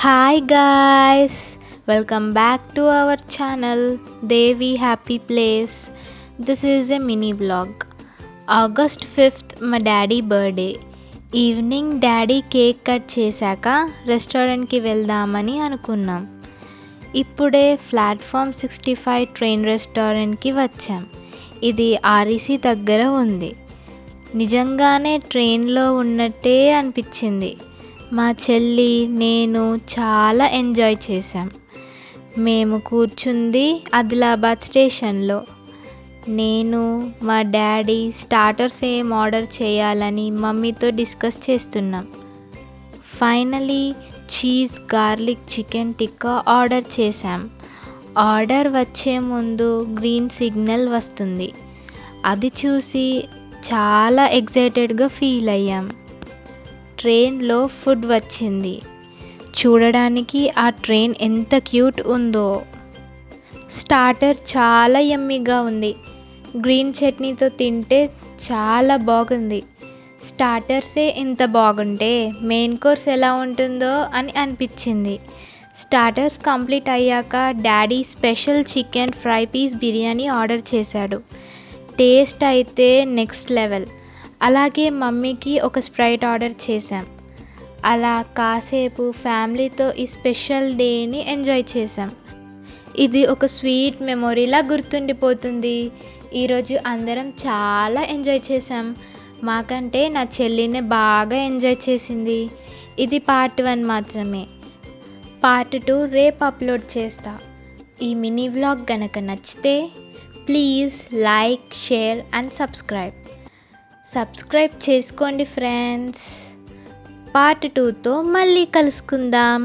Hi guys, welcome back to our channel Devi Happy Place. This is a mini vlog. August 5th మా daddy birthday. Evening daddy cake cut చేశాక రెస్టారెంట్కి వెళ్దామని అనుకున్నాం. ఇప్పుడే platform 65 train రెస్టారెంట్కి వచ్చాం. ఇది ఆర్ఈసీ దగ్గర ఉంది. నిజంగానే ట్రైన్లో ఉన్నట్టే అనిపించింది. మా చెల్లి నేను చాలా ఎంజాయ్ చేశాం. మేము కూర్చుంది ఆదిలాబాద్ స్టేషన్లో. నేను మా డాడీ స్టార్టర్స్ ఏం ఆర్డర్ చేయాలని మమ్మీతో డిస్కస్ చేస్తున్నాం. Finally cheese garlic chicken tikka order చేశాం. ఆర్డర్ వచ్చే ముందు గ్రీన్ సిగ్నల్ వస్తుంది. అది చూసి చాలా ఎక్సైటెడ్గా ఫీల్ అయ్యాం. ట్రైన్లో ఫుడ్ వచ్చింది. చూడడానికి ఆ ట్రైన్ ఎంత క్యూట్ ఉందో. స్టార్టర్ చాలా యమ్మీగా ఉంది. గ్రీన్ చట్నీతో తింటే చాలా బాగుంది. స్టార్టర్సే ఇంత బాగుంటే మెయిన్ కోర్స్ ఎలా ఉంటుందో అని అనిపించింది. స్టార్టర్స్ కంప్లీట్ అయ్యాక daddy special chicken fry piece biryani order చేశాడు. టేస్ట్ అయితే నెక్స్ట్ లెవెల్. అలాగే మమ్మీకి ఒక స్ప్రైట్ ఆర్డర్ చేశాం. అలా కాసేపు ఫ్యామిలీతో ఈ స్పెషల్ డేని ఎంజాయ్ చేశాం. ఇది ఒక స్వీట్ మెమొరీలా గుర్తుండిపోతుంది. ఈరోజు అందరం చాలా ఎంజాయ్ చేశాం. మాకంటే నా చెల్లినే బాగా ఎంజాయ్ చేసింది. ఇది పార్ట్ 1 మాత్రమే. పార్ట్ 2 రేపు అప్లోడ్ చేస్తా. ఈ మినీ వ్లాగ్ గనక నచ్చితే please like, share and subscribe చేసుకోండి ఫ్రెండ్స్. పార్ట్ 2తో మళ్ళీ కలుసుకుందాం.